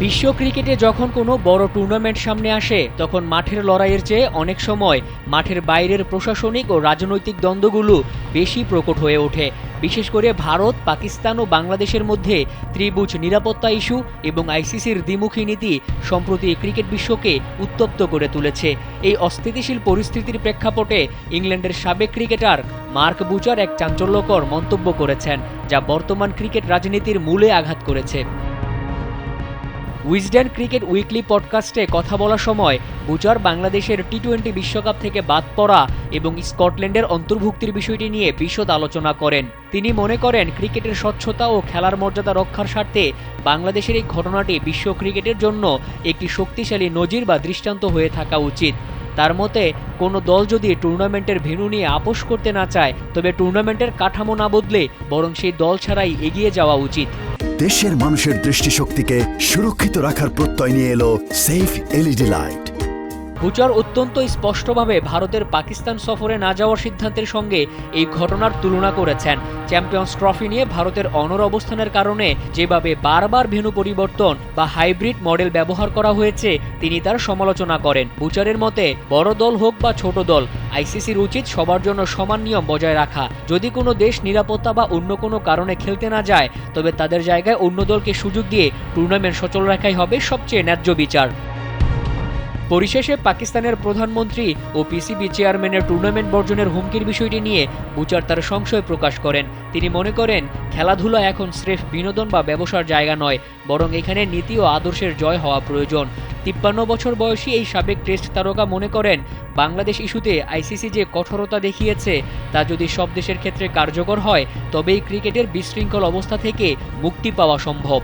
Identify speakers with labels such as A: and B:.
A: বিশ্ব ক্রিকেটে যখন কোনো বড় টুর্নামেন্ট সামনে আসে তখন মাঠের লড়াইয়ের চেয়ে অনেক সময় মাঠের বাইরের প্রশাসনিক ও রাজনৈতিক দ্বন্দ্বগুলো বেশি প্রকট হয়ে ওঠে। বিশেষ করে ভারত, পাকিস্তান ও বাংলাদেশের মধ্যে ত্রিভুজ নিরাপত্তা ইস্যু এবং আইসিসির দ্বিমুখী নীতি সম্প্রতি ক্রিকেট বিশ্বকে উত্তপ্ত করে তুলেছে। এই অস্থিতিশীল পরিস্থিতির প্রেক্ষাপটে ইংল্যান্ডের সাবেক ক্রিকেটার মার্ক বুচার এক চাঞ্চল্যকর মন্তব্য করেছেন, যা বর্তমান ক্রিকেট রাজনীতির মূলে আঘাত করেছে। উইজডেন ক্রিকেট উইকলি পডকাস্টে কথা বলার সময় বুচার বাংলাদেশের টি-20 বিশ্বকাপ থেকে বাদ পড়া এবং স্কটল্যান্ডের অন্তর্ভুক্তির বিষয়টি নিয়ে বিশদ আলোচনা করেন। তিনি মনে করেন ক্রিকেটের স্বচ্ছতা ও খেলার মর্যাদা রক্ষার স্বার্থে বাংলাদেশের এই ঘটনাটি বিশ্ব ক্রিকেটের জন্য একটি শক্তিশালী নজির বা দৃষ্টান্ত হয়ে থাকা উচিত। তার মতে, কোনো দল যদি টুর্নামেন্টের ভেন্যু নিয়ে আপোষ করতে না চায় তবে টুর্নামেন্টের কাঠামো না বদলে বরং সেই দল ছাড়াই এগিয়ে যাওয়া উচিত।
B: দেশের মানুষের দৃষ্টিশক্তিকে সুরক্ষিত রাখার প্রত্যয় নিয়ে এলো সেফ এলইডি লাইট।
A: বুচার অত্যন্ত স্পষ্টভাবে ভারতের পাকিস্তান সফরে না যাওয়ার সিদ্ধান্তের সঙ্গে এই ঘটনার তুলনা করেছেন। চ্যাম্পিয়ন্স ট্রফি নিয়ে ভারতের অনড় অবস্থানের কারণে যেভাবে বারবার ভেন্যু পরিবর্তন বা হাইব্রিড মডেল ব্যবহার করা হয়েছে তিনি তার সমালোচনা করেন। বুচারের মতে, বড় দল হোক বা ছোট দল, আইসিসির উচিত সবার জন্য সমান নিয়ম বজায় রাখা। যদি কোনো দেশ নিরাপত্তা বা অন্য কোনো কারণে খেলতে না যায় তবে তাদের জায়গায় অন্য দলকে সুযোগ দিয়ে টুর্নামেন্ট সচল রাখাই হবে সবচেয়ে ন্যায্য বিচার। পরিশেষে পাকিস্তানের প্রধানমন্ত্রী ও পিসিবি চেয়ারম্যানের টুর্নামেন্ট বর্জনের হুমকির বিষয়টি নিয়ে বুচার তার সংশয় প্রকাশ করেন। তিনি মনে করেন খেলাধুলা এখন স্রেফ বিনোদন বা ব্যবসার জায়গা নয়, বরং এখানে নীতি ও আদর্শের জয় হওয়া প্রয়োজন। 53 বছর বয়সী এই সাবেক টেস্ট তারকা মনে করেন বাংলাদেশ ইস্যুতে আইসিসি যে কঠোরতা দেখিয়েছে তা যদি সব দেশের ক্ষেত্রে কার্যকর হয় তবেই ক্রিকেটের বিশৃঙ্খল অবস্থা থেকে মুক্তি পাওয়া সম্ভব।